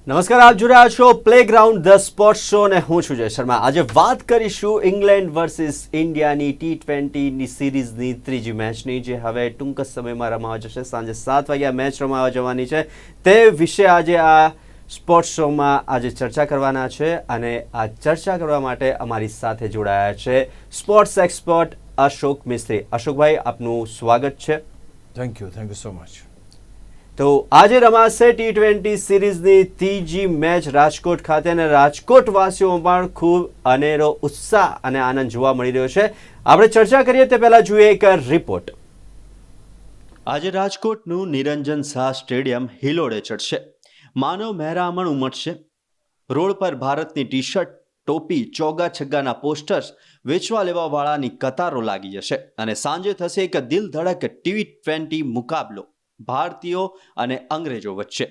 નમસ્કાર, આપ જોઈ રહ્યા છો પ્લેગ્રાઉન્ડ ધ સ્પોર્ટ્સ શો અને હું છું જય શર્મા. આજે વાત કરીશું ઇંગ્લેન્ડ વર્સિસ ઇન્ડિયાની T20ની સિરીઝની ત્રીજી મેચની, જે હવે ટૂંક જ સમયમાં રમાવા જશે. સાંજે 7 વાગ્યા મેચ રમાવા જવાની છે. તે વિશે આજે આ સ્પોર્ટ્સ શોમાં આજે ચર્ચા કરવાના છે અને આ ચર્ચા કરવા માટે અમારી સાથે જોડાયા છે સ્પોર્ટ્સ એક્સપર્ટ અશોક મિસ્ત્રી. અશોકભાઈ, આપનું સ્વાગત છે. Thank you so much. તો આજે રમાશે T20 સિરીઝની ત્રીજી મેચ રાજકોટ ખાતે અને રાજકોટ વાસીઓમાં પણ ખૂબ અનેરો ઉત્સાહ અને આનંદ જોવા મળી રહ્યો છે. આપણે ચર્ચા કરીએ તે પહેલા જોઈએ એક રિપોર્ટ. આજે રાજકોટનું નિરંજન શાહ સ્ટેડિયમ હિલોળે ચડશે. માનવ મહેરામણ ઉમટશે. રોડ પર ભારતની ટી શર્ટ, ટોપી, ચોગા છગ્ગાના પોસ્ટર્સ વેચવા લેવા વાળાની કતારો લાગી જશે અને સાંજે થશે એક દિલ ધડક T20 મુકાબલો ભારતીયો અને અંગ્રેજો વચ્ચે.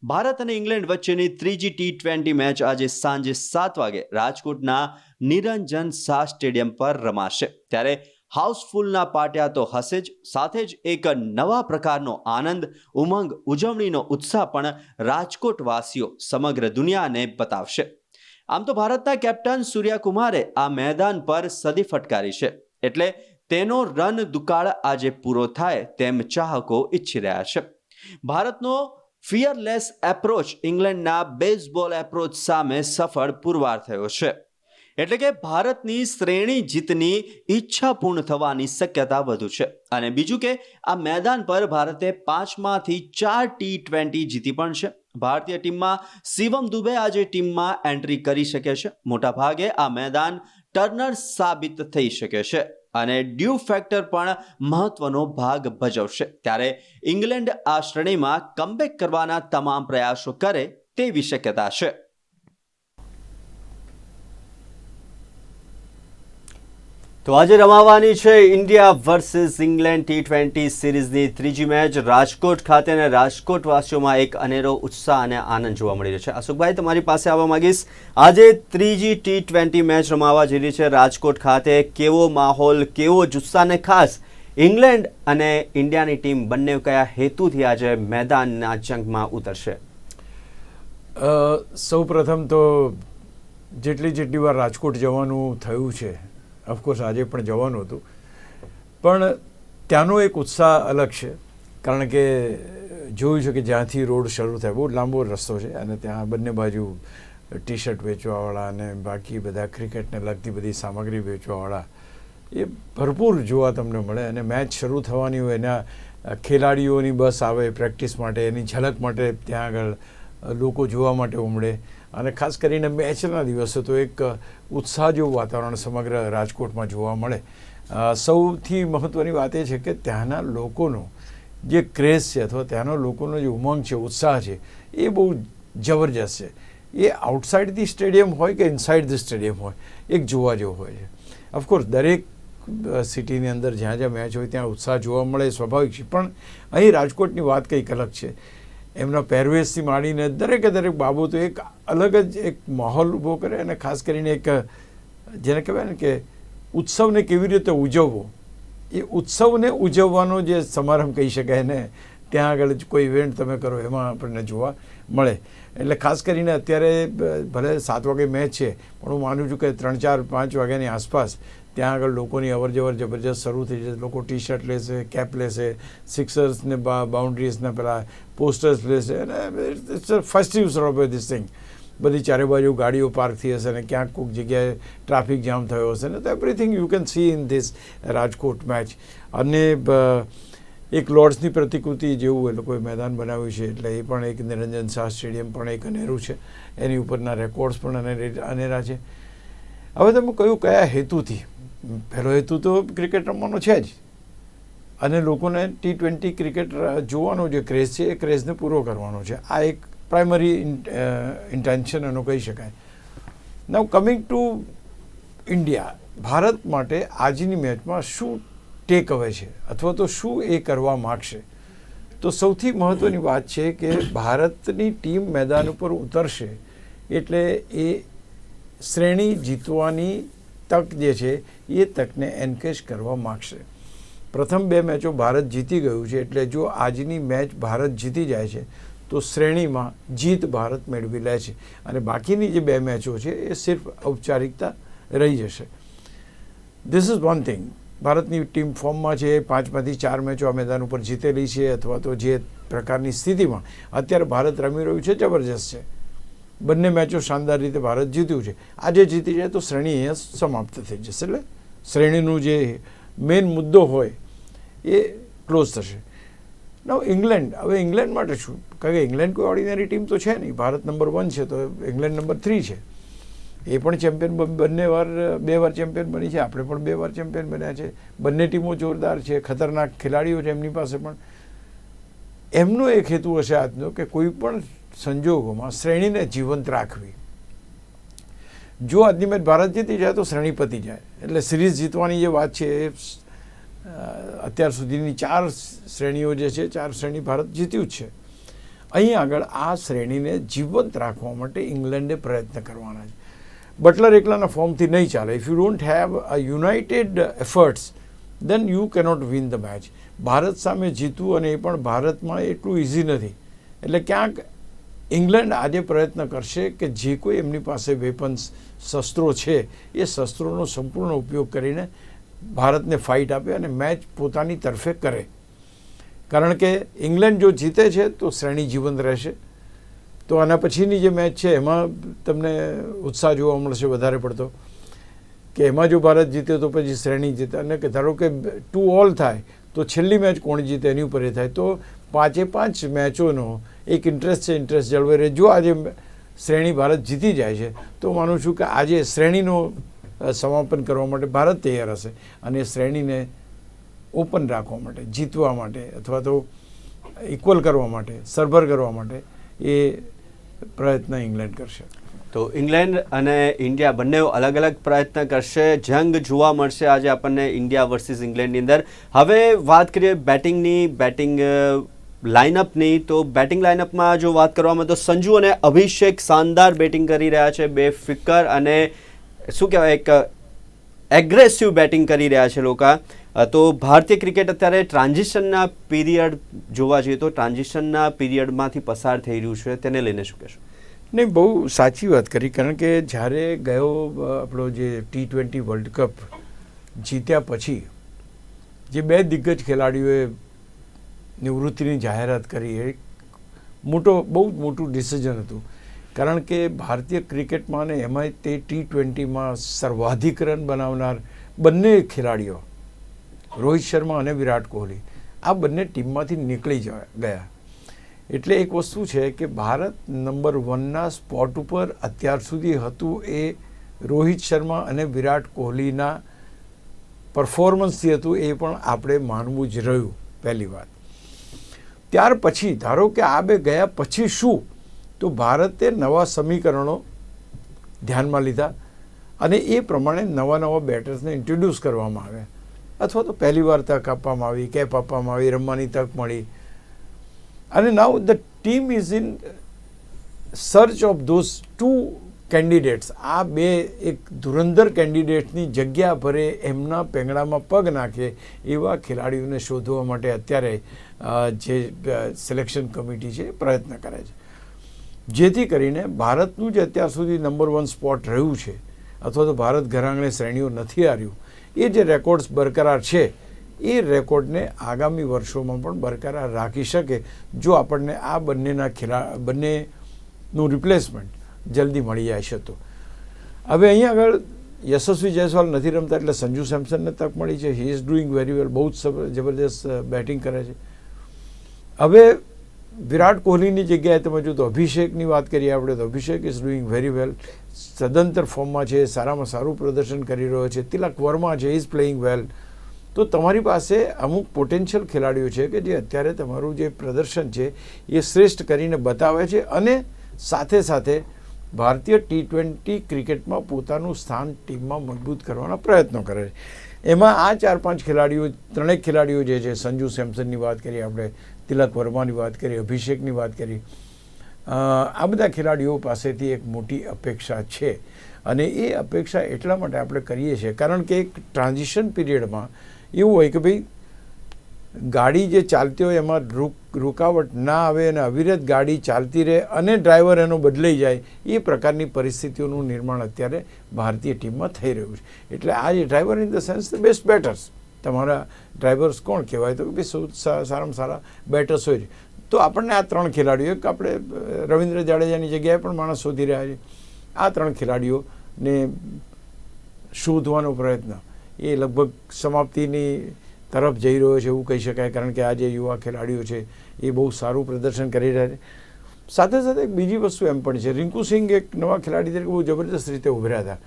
ભારત અને ઇંગ્લેન્ડ વચ્ચેની ત્રીજી T20 મેચ આજે સાંજે 7 વાગે રાજકોટના નિરંજન શાહ સ્ટેડિયમ પર રમાશે. ત્યારે હાઉસફુલના પાટિયા તો હશે જ, સાથે જ એક નવા પ્રકારનો આનંદ, ઉમંગ, ઉજવણીનો ઉત્સાહ પણ રાજકોટવાસીઓ સમગ્ર દુનિયાને બતાવશે. આમ તો ભારતના કેપ્ટન સૂર્યકુમારે આ મેદાન પર સદી ફટકારી છે, એટલે તેનો રન દુકાળ આજે પૂરો થાય તેમ ચાહકો ઈચ્છી રહ્યા છે. ભારતનો ફિયરલેસ એપ્રોચ ઇંગ્લેન્ડના બેઝબોલ એપ્રોચ સામે સફળ પુરવાર થયો છે, એટલે કે ભારતની શ્રેણી જીતની ઈચ્છા પૂર્ણ થવાની શક્યતા વધુ છે. અને બીજું કે આ મેદાન પર ભારતે 5માંથી 4 T20 જીતી પણ છે. ભારતીય ટીમમાં શિવમ દુબે આજે ટીમમાં એન્ટ્રી કરી શકે છે. મોટાભાગે આ મેદાન ટર્નર સાબિત થઈ શકે છે અને ડ્યુ ફેક્ટર પણ મહત્વનો ભાગ ભજવશે. ત્યારે ઇંગ્લેન્ડ આ શ્રેણીમાં કમબેક કરવાના તમામ પ્રયાસો કરે તેવી શક્યતા છે. તો આજે રમાવાની છે ઇન્ડિયા વર્સિસ ઇંગ્લેન્ડ T20 સિરીઝની ત્રીજી મેચ રાજકોટ ખાતે અને રાજકોટવાસીઓમાં એક અનેરો ઉત્સાહ અને આનંદ જોવા મળી રહ્યો છે. અશોકભાઈ, તમારી પાસે આવવા માંગીશ. આજે ત્રીજી T20 મેચ રમાવા જઈ રહી છે રાજકોટ ખાતે. કેવો માહોલ, કેવો જુસ્સા, અને ખાસ ઇંગ્લેન્ડ અને ઇન્ડિયાની ટીમ બંને કયા હેતુથી આજે મેદાનના જંગમાં ઉતરશે? સૌ પ્રથમ તો જેટલી વાર રાજકોટ જવાનું થયું છે, ઓફકોર્સ આજે પણ જવાનું હતું, પણ ત્યાંનો એક ઉત્સાહ અલગ છે. કારણ કે જોયું છે કે જ્યાંથી રોડ શરૂ થાય, બહુ લાંબો રસ્તો છે અને ત્યાં બંને બાજુ ટી શર્ટ વેચવાવાળા અને બાકી બધા ક્રિકેટને લગતી બધી સામગ્રી વેચવાવાળા એ ભરપૂર જોવા તમને મળે. અને મેચ શરૂ થવાની હોય, એના ખેલાડીઓની બસ આવે પ્રેક્ટિસ માટે, એની ઝલક માટે ત્યાં આગળ લોકો જોવા માટે ઉમળે. અને ખાસ કરીને મેચના દિવસે તો એક ઉત્સાહ જેવું વાતાવરણ સમગ્ર રાજકોટમાં જોવા મળે. સૌથી મહત્ત્વની વાત એ છે કે ત્યાંના લોકોનો જે ક્રેઝ છે અથવા ત્યાંના લોકોનો જે ઉમંગ છે, ઉત્સાહ છે, એ બહુ જબરજસ્ત છે. એ આઉટસાઇડ ધી સ્ટેડિયમ હોય કે ઇનસાઇડ ધી સ્ટેડિયમ હોય, એક જોવા જેવો હોય છે. ઓફકોર્સ દરેક સિટીની અંદર જ્યાં જ્યાં મેચ હોય ત્યાં ઉત્સાહ જોવા મળે, સ્વાભાવિક છે. પણ અહીં રાજકોટની વાત કંઈક અલગ છે. એમના પહેરવેશથી માંડીને દરેકે દરેક બાબતો એક અલગ જ એક માહોલ ઊભો કરે. અને ખાસ કરીને એક જેને કહેવાય ને કે ઉત્સવને કેવી રીતે ઉજવવો, એ ઉત્સવને ઉજવવાનો જે સમારંભ કહી શકાય ને, ત્યાં આગળ કોઈ ઇવેન્ટ તમે કરો એમાં આપણને જોવા મળે. એટલે ખાસ કરીને અત્યારે ભલે 7 વાગે મેચ છે, પણ હું માનું છું કે 3, 4, 5 વાગ્યાની આસપાસ ત્યાં આગળ લોકોની અવરજવર જબરજસ્ત શરૂ થઈ જશે. લોકો ટી શર્ટ લેશે, કેપ લેશે, સિક્સર્સને બાઉન્ડ્રીઝના પેલા પોસ્ટર્સ લેશે અને it's a festive sort of this thing. બધી ચારે બાજુ ગાડીઓ પાર્ક થઈ હશે અને ક્યાંક કોઈક જગ્યાએ ટ્રાફિક જામ થયો હશે ને, તો everything you can see in this Rajkot match. અને એક લોર્ડ્સની પ્રતિકૃતિ જેવું એ લોકોએ મેદાન બનાવ્યું છે, એટલે એ પણ એક નિરંજન શાહ સ્ટેડિયમ પણ એક અનેરું છે. એની ઉપરના રેકોર્ડ્સ પણ અનેરા છે. હવે તમે કહ્યું કયા હેતુથી? પહેલો હેતુ તો ક્રિકેટ રમવાનો છે જ, અને લોકોને T20 ક્રિકેટ જોવાનો જે ક્રેઝ છે એ ક્રેઝને પૂરો કરવાનો છે. આ એક પ્રાઇમરી ઇન્ટેન્શન એનો કહી શકાય. નાઉ કમિંગ ટુ ઇન્ડિયા, ભારત માટે આજની મેચમાં શું ટેક અવે છે અથવા તો શું એ કરવા માગશે? તો સૌથી મહત્ત્વની વાત છે કે ભારતની ટીમ મેદાન ઉપર ઉતરશે એટલે એ શ્રેણી જીતવાની તક જે છે એ તકને એન્કેશ કરવા માગશે. પ્રથમ 2 મેચો ભારત જીતી ગયું છે, એટલે જો આજની મેચ ભારત જીતી જાય છે તો શ્રેણીમાં જીત ભારત મેળવી લે છે અને બાકીની જે 2 મેચો છે એ સિર્ફ ઔપચારિકતા રહી જશે. This is one thing. ભારતની ટીમ ફોર્મમાં છે, 5માંથી 4 મેચો આ મેદાન ઉપર જીતેલી છે, અથવા તો જે પ્રકારની સ્થિતિમાં અત્યારે ભારત રમી રહ્યું છે જબરજસ્ત છે. બંને મેચો શાનદાર રીતે ભારત જીત્યું છે. આજે જીતી જાય તો શ્રેણી અહીંયા સમાપ્ત થઈ જશે, એટલે શ્રેણીનું જે મેઇન મુદ્દો હોય એ ક્લોઝ થશે. નવ ઇંગ્લેન્ડ, હવે ઇંગ્લેન્ડ માટે શું? કારણ કે ઇંગ્લેન્ડ કોઈ ઓર્ડિનરી ટીમ તો છે નહીં. ભારત નંબર 1 છે તો ઇંગ્લેન્ડ નંબર 3 છે. એ પણ ચેમ્પિયન, 2 વાર ચેમ્પિયન બની છે. આપણે પણ 2 વાર ચેમ્પિયન બન્યા છે. બંને ટીમો જોરદાર છે, ખતરનાક ખેલાડીઓ છે એમની પાસે પણ. એમનો એક હેતુ હશે આજનો કે કોઈ પણ સંજોગોમાં શ્રેણીને જીવંત રાખવી. જો આજની મેચ ભારત જીતી જાય તો શ્રેણી પતી જાય, એટલે સિરીઝ જીતવાની જે વાત છે એ અત્યાર સુધીની 4 શ્રેણીઓ જે છે, 4 શ્રેણી ભારત જીત્યું જ છે. અહીં આગળ આ શ્રેણીને જીવંત રાખવા માટે ઇંગ્લેન્ડે પ્રયત્ન કરવાના છે. બટલર એકલાના ફોર્મથી નહીં ચાલે. If you don't have a united efforts then you cannot win the match. Bharat સામે જીતવું, અને એ પણ ભારતમાં એટલું ઇઝી નથી. એટલે ક્યાંક ઇંગ્લેન્ડ આજે પ્રયત્ન કરશે કે જે કોઈ એમની પાસે વેપન્સ, શસ્ત્રો છે, એ શસ્ત્રોનો સંપૂર્ણ ઉપયોગ કરીને ભારતને ફાઇટ આપે અને મેચ પોતાની તરફે કરે. કારણ કે ઇંગ્લેન્ડ જો જીતે છે તો શ્રેણી જીવંત રહેશે. તો આના પછીની જે મેચ છે એમાં તમને ઉત્સાહ જોવા મળશે વધારે પડતો, કે એમાં જો ભારત જીતે તો પછી શ્રેણી જીતે. અને કે ધારો કે 2-2 થાય તો છેલ્લી મેચ કોણ જીતે એની ઉપર એ થાય. તો 5 મેચોનો એક ઇન્ટરેસ્ટ છે, ઇન્ટરેસ્ટ જળવાઈ રહે. જો આજે શ્રેણી ભારત જીતી જાય છે તો માનું છું કે આજે શ્રેણીનો સમાપન કરવા માટે ભારત તૈયાર હશે, અને શ્રેણીને ઓપન રાખવા માટે, જીતવા માટે, અથવા તો ઇક્વલ કરવા માટે, સરભર કરવા માટે એ પ્રયત્ન ઇંગ્લેન્ડ કરશે. તો ઇંગ્લેન્ડ અને ઇન્ડિયા બંને અલગ અલગ પ્રયત્ન કરશે. જંગ જોવા મળશે આજે આપણને ઇન્ડિયા વર્સિસ ઇંગ્લેન્ડની અંદર. હવે વાત કરીએ બેટિંગ લાઇનઅપની. તો બેટિંગ લાઇનઅપમાં જો વાત કરવામાં તો સંજુ અને અભિષેક શાનદાર બેટિંગ કરી રહ્યા છે. બેફિકર અને શું કહેવાય, એક એગ્રેસિવ બેટિંગ કરી રહ્યા છે લોકો. તો ભારતીય ક્રિકેટ અત્યારે ટ્રાન્ઝિશનના પીરિયડ જોવા જઈએ તો ટ્રાન્ઝિશનના પીરિયડમાંથી પસાર થઈ રહ્યું છે. તેને લઈને શું કહેશો? નહીં, બહુ સાચી વાત કરી. કારણ કે જ્યારે ગયો આપણો જે T20 વર્લ્ડ કપ જીત્યા પછી જે 2 દિગ્ગજ ખેલાડીઓએ નિવૃત્તિની જાહેરાત કરી, એ બહુ જ મોટું ડિસિઝન હતું. કારણ કે ભારતીય ક્રિકેટમાં ને એમાંય તે T20માં સર્વાધિક રન બનાવનાર બંને ખેલાડીઓ, રોહિત શર્મા અને વિરાટ કોહલી, આ બંને ટીમમાંથી નીકળી ગયા. એટલે એક વસ્તુ છે કે ભારત નંબર 1ના સ્પોટ ઉપર અત્યાર સુધી હતું એ રોહિત શર્મા અને વિરાટ કોહલીના પરફોર્મન્સથી હતું. એ પણ આપણે માનવું જ રહ્યું, પહેલી વાત. ત્યાર પછી ધારો કે આ 2 ગયા પછી શું, તો ભારતે નવા સમીકરણો ધ્યાનમાં લીધા અને એ પ્રમાણે નવા બેટર્સને ઇન્ટ્રોડ્યુસ કરવામાં આવ્યા, અથવા તો પહેલી વાર તક આપવામાં આવી, કેપ આપવામાં આવી, રમવાની તક મળી. અને નાઉ the team is in search of those 2 candidates. આ 2 એક ધુરંધર કેન્ડિડેટ્સની જગ્યા ભરે, એમના પેંગડામાં પગ નાખે એવા ખેલાડીઓને શોધવા માટે અત્યારે જે સિલેક્શન કમિટી છે એ પ્રયત્ન કરે છે. જેથી કરીને ભારતનું જે અત્યાર સુધી નંબર 1 સ્પોટ રહ્યું છે, અથવા તો ભારત ઘરાંગણે શ્રેણીઓ નથી હાર્યું, એ જે રેકોર્ડ્સ બરકરાર છે એ રેકોર્ડને આગામી વર્ષોમાં પણ બરકરાર રાખી શકે જો આપણને આ બંનેનું રિપ્લેસમેન્ટ જલ્દી મળી જાય છે. તો હવે અહીંયા આગળ યશસ્વી જયસ્વાલ નથી રમતા, એટલે સંજુ સેમસનને તક મળી છે. He is doing very well, બહુ જ જબરદસ્ત બેટિંગ કરે છે. હવે વિરાટ કોહલીની જગ્યાએ તમે જો તો અભિષેકની વાત કરીએ આપણે, તો અભિષેક ઇઝ ડુઈંગ વેરી વેલ, સદંતર ફોર્મમાં છે, સારામાં સારું પ્રદર્શન કરી રહ્યો છે. તિલક વર્મા છે, ઇઝ પ્લેઇંગ વેલ. તો તમારી પાસે અમુક પોટેન્શિયલ ખેલાડીઓ છે કે જે અત્યારે તમારું જે પ્રદર્શન છે એ શ્રેષ્ઠ કરીને બતાવે છે, અને સાથે સાથે ભારતીય T20 ક્રિકેટમાં પોતાનું સ્થાન ટીમમાં મજબૂત કરવાના પ્રયત્નો કરે છે. એમાં આ 4-5 ખેલાડીઓ, 3 ખેલાડીઓ જે છે, સંજુ સેમસનની વાત કરીએ આપણે, તિલક વર્માની વાત કરીએ, અભિષેકની વાત કરીએ, આ બધા ખેલાડીઓ પાસેથી એક મોટી અપેક્ષા છે. અને એ અપેક્ષા એટલા માટે આપણે કરીએ છીએ કારણ કે એક ટ્રાન્ઝિશન પીરિયડમાં એવું હોય કે ભાઈ ગાડી જે ચાલતી હોય એમાં રૂકાવટ ના આવે અને અવિરત ગાડી ચાલતી રહે અને ડ્રાઈવર એનો બદલાઈ જાય, એ પ્રકારની પરિસ્થિતિઓનું નિર્માણ અત્યારે ભારતીય ટીમમાં થઈ રહ્યું છે. એટલે આ જે driver in the sense the best betters, તમારા ડ્રાઈવર્સ કોણ કહેવાય તો કે સારામાં સારા બેટર્સ હોય છે. તો આપણને આ 3 ખેલાડીઓ, એક આપણે રવિન્દ્ર જાડેજાની જગ્યાએ પણ માણસ શોધી રહ્યા છે, આ 3 ખેલાડીઓને શોધવાનો પ્રયત્ન એ લગભગ સમાપ્તિની તરફ જઈ રહ્યો છે એવું કહી શકાય. કારણ કે આ જે યુવા ખેલાડીઓ છે એ બહુ સારું પ્રદર્શન કરી રહ્યા છે. સાથે સાથે એક બીજી વસ્તુ એમ પણ છે, રિંકુ સિંઘ એક નવા ખેલાડી તરીકે બહુ જબરદસ્ત રીતે ઉભર્યા હતા,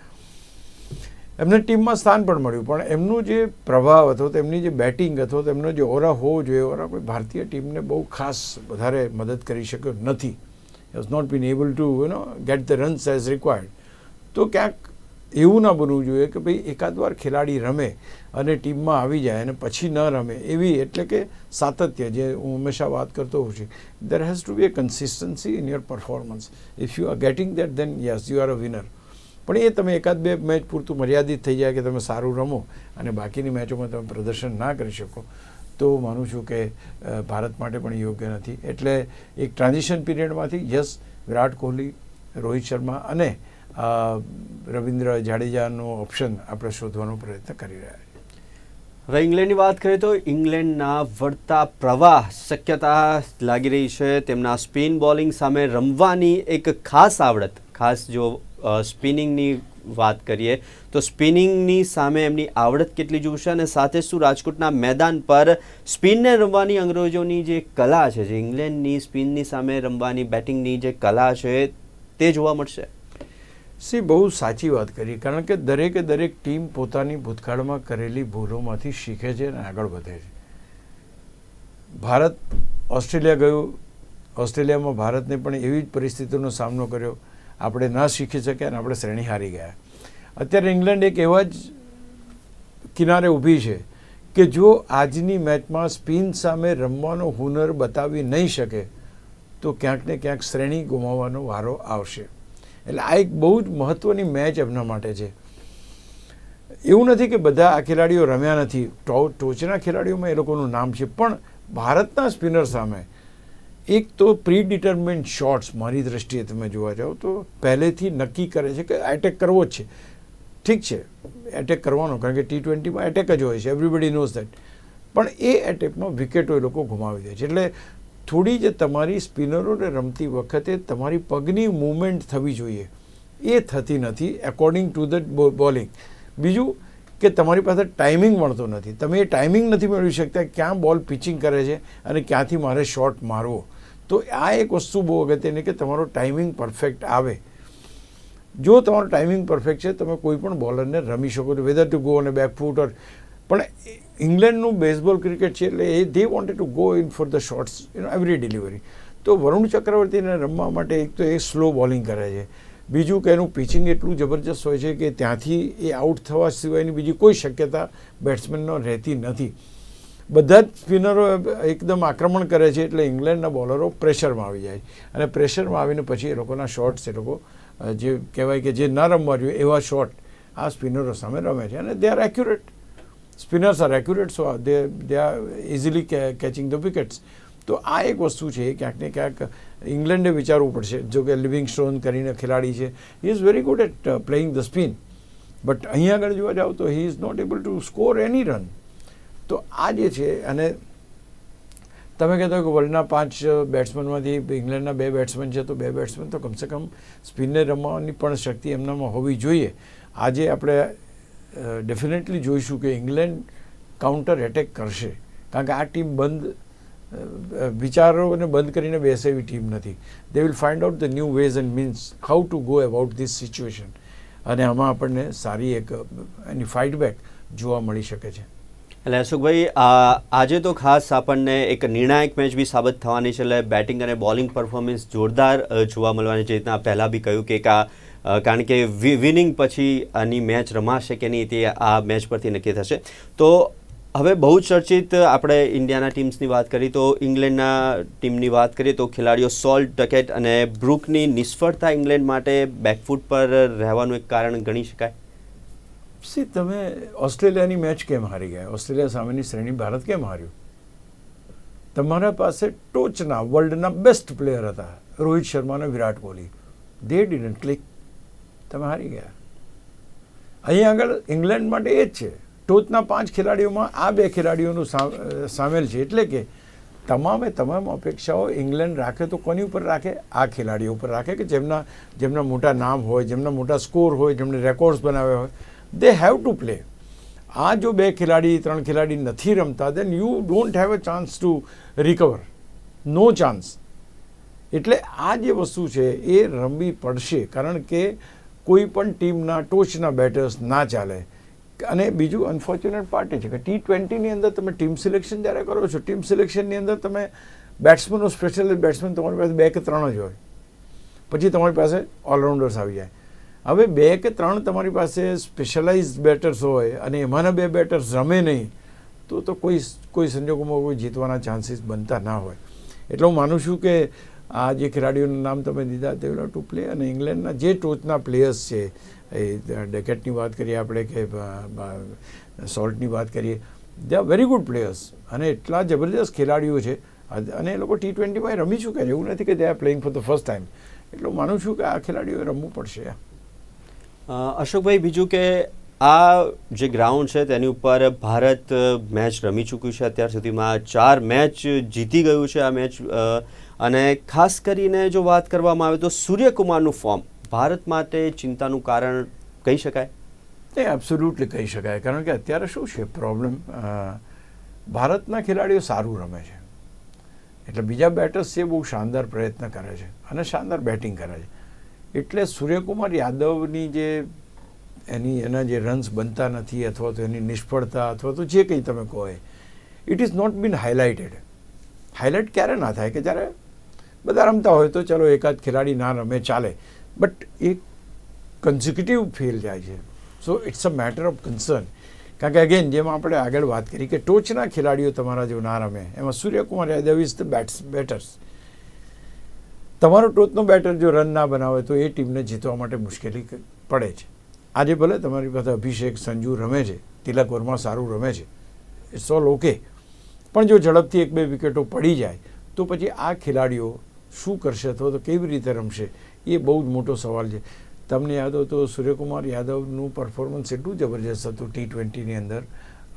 એમને ટીમમાં સ્થાન પણ મળ્યું, પણ એમનો જે પ્રભાવ હતો, તેમની જે બેટિંગ હતો, તેમનો જે ઓરા હોવો જોઈએ, ઓરા કોઈ ભારતીય ટીમને બહુ ખાસ વધારે મદદ કરી શક્યો નથી. Has not been able to get the runs as required. તો ક્યાંક એવું ના બનવું જોઈએ કે ભાઈ એકાદ વાર ખેલાડી રમે અને ટીમમાં આવી જાય અને પછી ન રમે, એવી એટલે કે સાતત્ય, જે હું હંમેશા વાત કરતો હોઉં છું, there has to be a consistency in your performance. If you are getting that then yes you are a winner. પણ એ તમે એકાદ બે મેચ પૂરતું મર્યાદિત થઈ જાય કે તમે સારું રમો અને બાકીની મેચોમાં તમે પ્રદર્શન ના કરી શકો, તો માનું છું કે ભારત માટે પણ યોગ્ય નથી. એટલે એક ટ્રાન્ઝિશન પીરિયડમાંથી યસ વિરાટ કોહલી, રોહિત શર્મા અને રવિન્દ્ર જાડેજાનો ઓપ્શન આપણે શોધવાનો પ્રયત્ન કરી રહ્યા છીએ. હવે ઇંગ્લેન્ડની વાત કરીએ તો ઇંગ્લેન્ડના વળતા પ્રવાહ શક્યતા લાગી રહી છે. તેમના સ્પિન બોલિંગ સામે રમવાની એક ખાસ આવડત, ખાસ જો સ્પિનિંગની વાત કરીએ તો સ્પિનિંગની સામે એમની આવડત કેટલી જોશે, અને સાથે શું રાજકોટના મેદાન પર સ્પિનને રમવાની અંગ્રેજોની જે કલા છે, જે ઇંગ્લેન્ડની સ્પિનની સામે રમવાની બેટિંગની જે કલા છે તે જોવા મળશે. બહુ સાચી વાત કરી, કારણ કે દરેકે દરેક ટીમ પોતાની ભૂતકાળમાં કરેલી ભૂલોમાંથી શીખે છે અને આગળ વધે છે. ભારત ઓસ્ટ્રેલિયા ગયું, ઓસ્ટ્રેલિયામાં ભારતને પણ એવી જ પરિસ્થિતિનો સામનો કર્યો, આપણે ના શીખી શક્યા અને આપણે શ્રેણી હારી ગયા. અત્યારે ઇંગ્લેન્ડ એક એવા જ કિનારે ઊભી છે કે જો આજની મેચમાં સ્પિન સામે રમવાનો હુનર બતાવી નહીં શકે તો ક્યાંક ને ક્યાંક શ્રેણી ગુમાવવાનો વારો આવશે. એટલે આ એક બહુ જ મહત્ત્વની મેચ એમના માટે છે. એવું નથી કે બધા આ ખેલાડીઓ રમ્યા નથી, ટોચના ખેલાડીઓમાં એ લોકોનું નામ છે, પણ ભારતના સ્પિનર સામે એક તો પ્રી ડિટર્મિન્ડ શોટ્સ, મારી દ્રષ્ટિએ તમે જોવા જાઓ તો પહેલેથી નક્કી કરે છે કે એટેક કરવો જ છે. ઠીક છે, એટેક કરવાનો, કારણ કે T20માં એટેક જ હોય છે, એવરીબડી નોઝ દેટ, પણ એ એટેકમાં વિકેટો એ લોકો ગુમાવી દે છે. એટલે થોડી જે તમારી સ્પિનરોને રમતી વખતે તમારી પગની મૂવમેન્ટ થવી જોઈએ એ થતી નથી એકોર્ડિંગ ટુ ધ બોલિંગ. બીજું કે તમારી પાસે ટાઈમિંગ મળતો નથી, તમે એ ટાઈમિંગ નથી મેળવી શકતા ક્યાં બોલ પિચિંગ કરે છે અને ક્યાંથી મારે શોટ મારવો. તો આ એક વસ્તુ બહુ અગત્યની કે તમારો ટાઈમિંગ પરફેક્ટ આવે. જો તમારો ટાઈમિંગ પરફેક્ટ છે તમે કોઈ પણ બોલરને રમી શકો છો, વેધર ટુ ગો અને બેકફૂટ ઓર. પણ ઇંગ્લેન્ડનું બેઝબોલ ક્રિકેટ છે એટલે એ they wanted to go in for the shots every delivery. તો વરુણ ચક્રવર્તીને રમવા માટે એક તો એ સ્લો બોલિંગ કરે છે, બીજું કે એનું પિચિંગ એટલું જબરજસ્ત હોય છે કે ત્યાંથી એ આઉટ થવા સિવાયની બીજી કોઈ શક્યતા બેટ્સમેનનો રહેતી નથી. બધા જ સ્પિનરો એકદમ આક્રમણ કરે છે એટલે ઇંગ્લેન્ડના બોલરો પ્રેશરમાં આવી જાય અને પ્રેશરમાં આવીને પછી એ લોકોના શોટ્સ, એ લોકો જે કહેવાય કે જે ના રમવા જોઈએ એવા શોટ આ સ્પિનરો સામે રમે છે અને they are accurate. Spinners are accurate, so they are easily catching the wickets. તો આ એક વસ્તુ છે, ક્યાંક ને ક્યાંક ઇંગ્લેન્ડે વિચારવું પડશે. જો કે લિવિંગસ્ટોન કરીને ખેલાડી છે, he is very good at playing the spin, but અહીંયા આગળ જોવા જાવ તો he is not able to score any run. તો આ જે છે, અને તમે કહેતા કે વર્લ્ડના 5 બેટ્સમેનમાંથી ઇંગ્લેન્ડના 2 બેટ્સમેન છે, તો 2 બેટ્સમેન તો કમસે કમ સ્પિનને રમવાની પણ શક્તિ એમનામાં હોવી જોઈએ. આજે આપણે ડેફિનેટલી જોઈશું કે ઇંગ્લેન્ડ કાઉન્ટર એટેક કરશે, કારણ કે આ ટીમ વિચારોને બંધ કરીને બેસે એવી ટીમ નથી. They will find out the new ways and means how to go about this situation, અને આમાં આપણને સારી એક એની ફાઇટ બેક જોવા મળી શકે છે. એટલે અશોકભાઈ, આજે તો ખાસ આપણને એક નિર્ણાયક મેચ બી સાબિત થવાની છે. એટલે બેટિંગ અને બોલિંગ પરફોર્મન્સ જોરદાર જોવા મળવાની છે. રીતના પહેલાં બી કહ્યું કે કારણ કે વિનિંગ પછી આની મેચ રમાશે કે નહીં તે આ મેચ પરથી નક્કી થશે. તો હવે બહુ ચર્ચિત આપણે ઇન્ડિયાના ટીમ્સની વાત કરીએ તો ઇંગ્લેન્ડના ટીમની વાત કરીએ તો ખેલાડીઓ સોલ્ટ, ટકેટ અને બ્રુકની નિષ્ફળતા ઇંગ્લેન્ડ માટે બેકફૂટ પર રહેવાનું એક કારણ ગણી શકાય. તમે ઓસ્ટ્રેલિયાની મેચ કેમ હારી ગયા? ઓસ્ટ્રેલિયા સામેની શ્રેણી ભારત કેમ હાર્યું? તમારા પાસે ટોચના વર્લ્ડના બેસ્ટ પ્લેયર હતા, રોહિત શર્મા અને વિરાટ કોહલી. દે ડિડન્ટ ક્લિક, તમે હારી ગયા. અહીં આગળ ઇંગ્લેન્ડ માટે એ જ છે, ટોચના 5 ખેલાડીઓમાં આ 2 ખેલાડીઓનું સામેલ છે. એટલે કે તમામ અપેક્ષાઓ ઇંગ્લેન્ડ રાખે તો કોની ઉપર રાખે? આ ખેલાડીઓ ઉપર રાખે કે જેમના મોટા નામ હોય, જેમના મોટા સ્કોર હોય, જેમણે રેકોર્ડ્સ બનાવ્યા હોય. They have to play. આ જો 2 ખેલાડી 3 ખેલાડી નથી રમતા, then you don't have a chance to recover. No chance. એટલે આ જે વસ્તુ છે એ રમવી પડશે, કારણ કે કોઈ પણ ટીમના ટોચના બેટર્સ ના ચાલે. અને બીજું અનફોર્ચ્યુનેટ પાર્ટ એ છે કે T20ની અંદર તમે ટીમ સિલેક્શન જ્યારે કરો છો, ટીમ સિલેક્શનની અંદર તમે બેટ્સમેનો, સ્પેશિયલિસ્ટ બેટ્સમેન તમારી પાસે 2 કે 3 જ હોય, પછી તમારી પાસે ઓલરાઉન્ડર્સ આવી જાય. હવે 2 કે 3 તમારી પાસે સ્પેશિયલાઇઝડ બેટર્સ હોય અને એમાંના 2 બેટર્સ રમે નહીં, તો કોઈ સંજોગોમાં કોઈ જીતવાના ચાન્સીસ બનતા ના હોય. એટલે હું માનું છું કે આ જે ખેલાડીઓના નામ તમે દીધા તે વિલ ટુ પ્લે. અને ઇંગ્લેન્ડના જે ટોચના પ્લેયર્સ છે, એ ડેકેટની વાત કરીએ આપણે કે સોલ્ટની વાત કરીએ, they are very good players અને એટલા જબરદસ્ત ખેલાડીઓ છે. અને એ લોકો T20માં રમી ચૂક્યા છે, એવું નથી કે they are playing for the first time. એટલે હું માનું છું કે આ ખેલાડીઓએ રમવું પડશે. અશોકભાઈ, બીજું કે આ જે ગ્રાઉન્ડ છે તેની ઉપર ભારત મેચ રમી ચૂક્યું છે. અત્યાર સુધીમાં 4 મેચ જીતી ગયું છે આ મેચ. અને ખાસ કરીને જો વાત કરવામાં આવે તો સૂર્યકુમારનું ફોર્મ ભારત માટે ચિંતાનું કારણ કહી શકાય? એ એબ્સોલ્યુટલી કહી શકાય, કારણ કે અત્યારે શું છે પ્રોબ્લેમ, ભારતના ખેલાડીઓ સારું રમે છે, એટલે બીજા બેટર્સ છે બહુ શાનદાર પ્રયત્ન કરે છે અને શાનદાર બેટિંગ કરે છે. એટલે સૂર્યકુમાર યાદવની જે એના જે રન્સ બનતા નથી, અથવા તો એની નિષ્ફળતા, અથવા તો જે કંઈ તમે કહો, it is not been highlighted. Highlight ક્યારે ના થાય? કે જ્યારે બધા રમતા હોય તો ચલો એકાદ ખેલાડી ના રમે ચાલે, બટ એ કન્ઝિક્યુટિવ ફેલ જાય છે. So it's a matter of concern. કારણ કે અગેન જેમ આપણે આગળ વાત કરી કે ટોચના ખેલાડીઓ તમારા જો ના રમે, એમાં Suryakumar Yadav is the betters. તમારો ટોચનો બેટર જો રન ના બનાવે તો એ ટીમને જીતવા માટે મુશ્કેલી પડે છે. આજે ભલે તમારી પાસે અભિષેક, સંજુ રમે છે, તિલક વર્મા સારું રમે છે, ઇટ્સ ઓલ ઓકે, પણ જો ઝડપથી 1-2 વિકેટો પડી જાય તો પછી આ ખેલાડીઓ શું કરશે અથવા તો કેવી રીતે રમશે, એ બહુ જ મોટો સવાલ છે. તમને યાદ હોય તો સૂર્યકુમાર યાદવનું પરફોર્મન્સ એટલું જબરજસ્ત હતું T20ની અંદર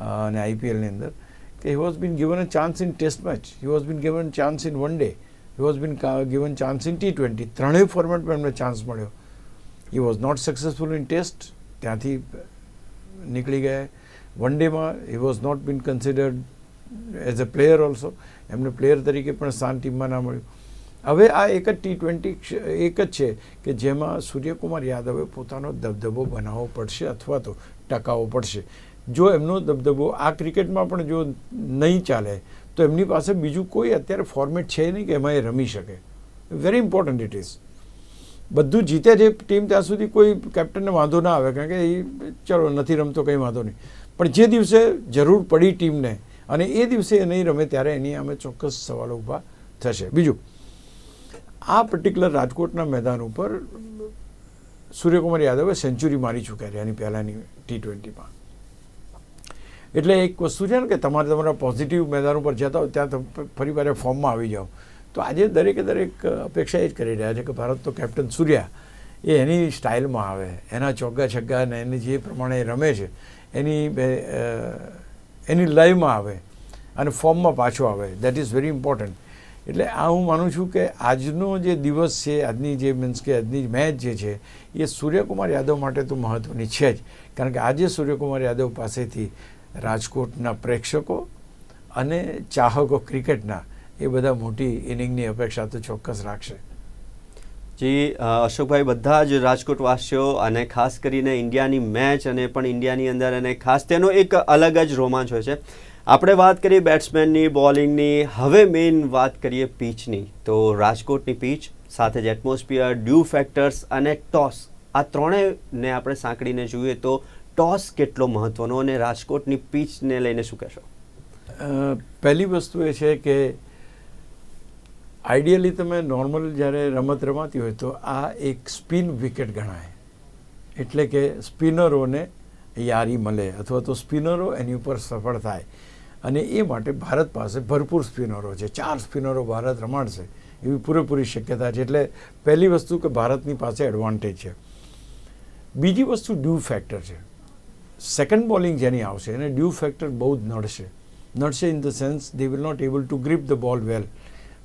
અને IPLની અંદર કે he was been given a chance in test match, he was been given chance in one day, he was been given chance in T20. ત્રણેય ફોર્મેટમાં એમને ચાન્સ મળ્યો. He was not successful in test, ત્યાંથી નીકળી ગયા. One ડેમાં he was not been considered as a player also, એમને player તરીકે પણ સ્થાન ટીમમાં ના મળ્યું. હવે આ એક જ T20 એક જ છે કે જેમાં સૂર્યકુમાર યાદવે પોતાનો દબદબો બનાવવો પડશે અથવા તો ટકાવવો પડશે. જો એમનો દબદબો આ ક્રિકેટમાં પણ જો નહીં ચાલે તો એમની પાસે બીજું કોઈ અત્યારે ફોર્મેટ છે નહીં કે એમાં એ રમી શકે. Very important it is. બધું જીતે છે ટીમ ત્યાં સુધી કોઈ કેપ્ટનને વાંધો ના આવે, કારણ કે એ ચલો નથી રમતો કંઈ વાંધો નહીં, પણ જે દિવસે જરૂર પડી ટીમને અને એ દિવસે એ નહીં રમે ત્યારે એની સામે ચોક્કસ સવાલો ઊભા થશે. બીજું, આ પર્ટિક્યુલર રાજકોટના મેદાન ઉપર સૂર્યકુમાર યાદવે સેન્ચુરી મારી ચૂક્યા છે એની પહેલાંની T20માં. એટલે એક વસ્તુ છે ને કે તમારા પોઝિટિવ મેદાન ઉપર જતા હોય ત્યાં તમે ફરી વાર ફોર્મમાં આવી જાઓ. તો આજે દરેક અપેક્ષા એ જ કરી રહ્યા છે કે ભારત તો કેપ્ટન સૂર્યા એ એની સ્ટાઇલમાં આવે, એના ચોગ્ગા છગ્ગા અને એની જે પ્રમાણે રમે છે એની લયમાં આવે અને ફોર્મમાં પાછો આવે. That is very important. એટલે આ હું માનું છું કે આજનો જે દિવસ છે, આજની જે મીન્સ કે આજની મેચ જે છે એ સૂર્યકુમાર યાદવ માટે તો મહત્ત્વની છે જ, કારણ કે આજે સૂર્યકુમાર યાદવ પાસેથી રાજકોટના પ્રેક્ષકો અને ચાહકો ક્રિકેટના એ બધા મોટી ઇનિંગની અપેક્ષા તો ચોક્કસ રાખશે. જી અશોકભાઈ, બધા જ રાજકોટવાસીઓ અને ખાસ કરીને ઇન્ડિયાની મેચ અને પણ ઇન્ડિયાની અંદર અને ખાસ તેનો એક અલગ જ રોમાંચ હોય છે. આપણે વાત કરીએ બેટ્સમેનની, બોલિંગની, હવે મેઇન વાત કરીએ પીચની. તો રાજકોટની પીચ સાથે જ એટમોસ્ફિયર, ડ્યુ ફેક્ટર્સ અને ટોસ, આ ત્રણેયને આપણે સાંકળીને જોઈએ તો ટોસ કેટલો મહત્વનો અને રાજકોટની પીચને લઈને શું કહેશો? પહેલી વસ્તુ એ છે કે આઈડિયલી તમે નોર્મલ જ્યારે રમત રમાતી હોય તો આ એક સ્પિન વિકેટ ગણાય, એટલે કે સ્પિનરોને યારી મળે અથવા તો સ્પિનરો એની ઉપર સફળ થાય. અને એ માટે ભારત પાસે ભરપૂર સ્પિનરો છે. 4 સ્પિનરો ભારત રમાડશે એવી પૂરેપૂરી શક્યતા છે. એટલે પહેલી વસ્તુ કે ભારતની પાસે એડવાન્ટેજ છે. બીજી વસ્તુ ડ્યુ ફેક્ટર છે. સેકન્ડ બોલિંગ જેની આવશે એને ડ્યુ ફેક્ટર બહુ જ નડશે in the sense they will not able to grip the ball well.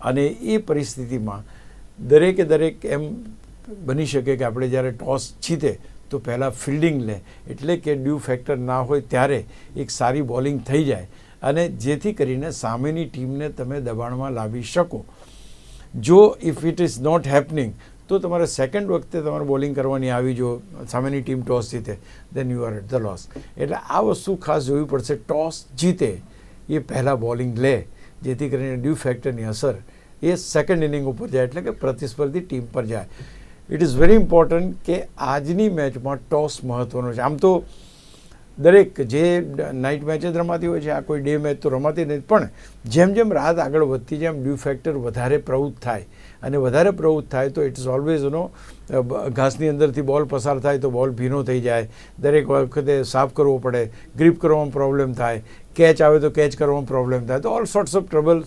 અને એ પરિસ્થિતિમાં દરેક એમ બની શકે કે આપણે જ્યારે ટોસ જીતે તો પહેલાં ફિલ્ડિંગ લે, એટલે કે ડ્યુ ફેક્ટર ના હોય ત્યારે એક સારી બોલિંગ થઈ જાય અને જેથી કરીને સામેની ટીમને તમે દબાણમાં લાવી શકો. જો if it is not happening તો તમારે સેકન્ડ વખતે તમારે બોલિંગ કરવાની આવી જો સામેની ટીમ ટોસ જીતે then you are at the loss. એટલે આ વસ્તુ ખાસ જોવી પડશે. ટોસ જીતે એ પહેલાં બોલિંગ લે જેથી કરીને ડ્યુ ફેક્ટરની અસર એ સેકન્ડ ઇનિંગ ઉપર જાય, એટલે કે પ્રતિસ્પર્ધી ટીમ પર જાય. ઇટ ઇઝ વેરી ઇમ્પોર્ટન્ટ કે આજની મેચમાં ટોસ મહત્ત્વનો છે. આમ તો દરેક જે નાઇટ મેચ જ રમાતી હોય છે, આ કોઈ ડે મેચ તો રમાતી નથી, પણ જેમ જેમ રાત આગળ વધતી જેમ ડ્યુ ફેક્ટર વધારે પ્રવૃત્ત થાય અને વધારે પ્રવૃત્ત થાય તો ઇટ ઇઝ ઓલવેઝ ઘાસની અંદરથી બોલ પસાર થાય તો બોલ ભીનો થઈ જાય, દરેક વખતે સાફ કરવો પડે, ગ્રીપ કરવામાં પ્રોબ્લેમ થાય, કેચ આવે તો કેચ કરવામાં પ્રોબ્લેમ થાય, તો all sorts of trouble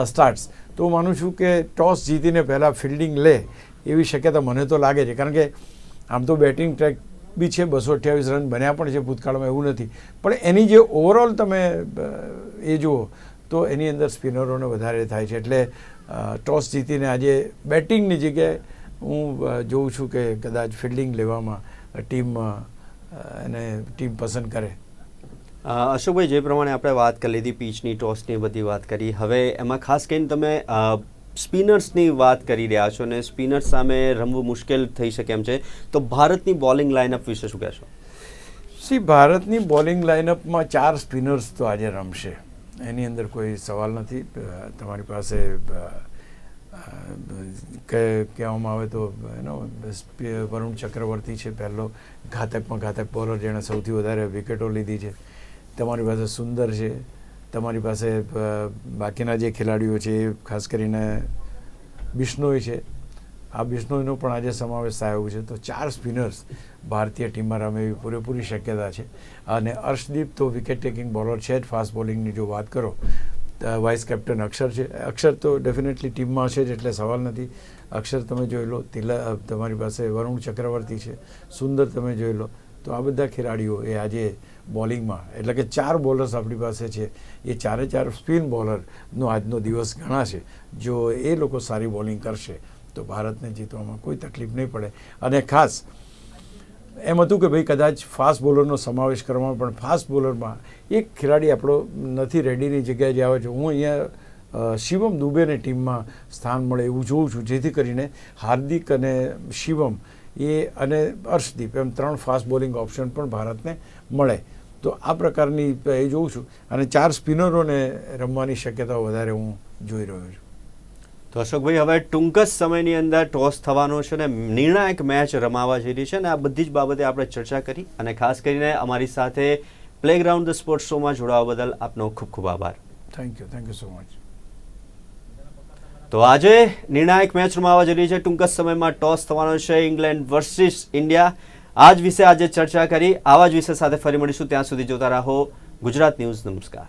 starts. તો હું માનું છું કે ટોસ જીતીને પહેલાં ફિલ્ડિંગ લે એવી શક્યતા મને તો લાગે છે. કારણ કે આમ તો બેટિંગ ટ્રેક બી છે, 228 રન બન્યા પણ છે ભૂતકાળમાં, એવું નથી, પણ એની જે ઓવરઓલ તમે એ જુઓ તો એની અંદર સ્પિનરોને વધારે થાય છે. એટલે ટોસ જીતીને આજે બેટિંગની જગ્યાએ હું જોઉં છું કે કદાચ ફિલ્ડિંગ લેવામાં ટીમ પસંદ કરે. અશોકભાઈ, જે પ્રમાણે આપણે વાત કરી લીધી પીચની, ટોસની બધી વાત કરી, હવે એમાં ખાસ કરીને તમે સ્પિનર્સની વાત કરી રહ્યા છો અને સ્પિનર્સ સામે રમવું મુશ્કેલ થઈ શકે એમ છે, તો ભારતની બોલિંગ લાઇનઅપ વિશે શું કહેશો? ભારતની બોલિંગ લાઇનઅપમાં 4 સ્પિનર્સ તો આજે રમશે, એની અંદર કોઈ સવાલ નથી. તમારી પાસે કહેવામાં આવે તો વરુણ ચક્રવર્તી છે, પહેલો ઘાતકમાં ઘાતક બોલર જેણે સૌથી વધારે વિકેટો લીધી છે. તમારી પાસે સુંદર છે, તમારી પાસે બાકીના જે ખેલાડીઓ છે એ ખાસ કરીને બિશ્નોઈ છે, આ બિશ્નોઈનો પણ આજે સમાવેશ થયો છે. તો 4 સ્પિનર્સ ભારતીય ટીમમાં રમે એવી પૂરેપૂરી શક્યતા છે. અને અર્શદીપ તો વિકેટ ટેકિંગ બોલર છે જ. ફાસ્ટ બોલિંગની જો વાત કરો, વાઇસ કેપ્ટન અક્ષર છે, અક્ષર તો ડેફિનેટલી ટીમમાં હશે જ એટલે સવાલ નથી. અક્ષર તમે જોઈ લો, તમારી પાસે વરુણ ચક્રવર્તી છે, સુંદર તમે જોઈ લો. તો આ બધા ખેલાડીઓ એ આજે બોલિંગમાં, એટલે કે 4 બોલર્સ આપણી પાસે છે, એ 4 સ્પિન બોલરનો આજનો દિવસ ગણાશે. જો એ લોકો સારી બોલિંગ કરશે તો ભારતને જીતવામાં કોઈ તકલીફ નહીં પડે. અને ખાસ એમ હતું કે ભાઈ કદાચ ફાસ્ટ બોલરનો સમાવેશ કરવામાં, પણ ફાસ્ટ બોલરમાં એક ખેલાડી આપણો નથી રેડીની જગ્યાએ જે આવે છે. હું અહીંયા શિવમ દુબેને ટીમમાં સ્થાન મળે એવું જોઉં છું, જેથી કરીને હાર્દિક અને શિવમ અને અર્શદીપ એમ 3 ફાસ્ટ બોલિંગ ઓપ્શન પણ ભારતને મળે. તો આ પ્રકારની એ જોઉં છું અને 4 સ્પિનરોને રમવાની શક્યતાઓ વધારે હું જોઈ રહ્યો છું. તો અશોકભાઈ, હવે ટૂંક જ સમયની અંદર ટોસ થવાનો છે અને નિર્ણાયક મેચ રમાવા જઈ રહી છે અને આ બધી જ બાબતે આપણે ચર્ચા કરી અને ખાસ કરીને અમારી સાથે પ્લેગ્રાઉન્ડ ધ સ્પોર્ટ્સ શોમાં જોડાવા બદલ આપનો ખૂબ ખૂબ આભાર. Thank you so much. તો આજે નિર્ણાયક મેચ રમાવા જઈ રહી છે. ટૂંક જ સમયમાં ટોસ થવાનો છે ઇંગ્લેન્ડ વર્સિસ ઇન્ડિયા. આ જ વિશે આજે ચર્ચા કરી. આવા જ વિષય સાથે ફરી મળીશું. ત્યાં સુધી જોતા રહો ગુજરાત ન્યૂઝ. નમસ્કાર.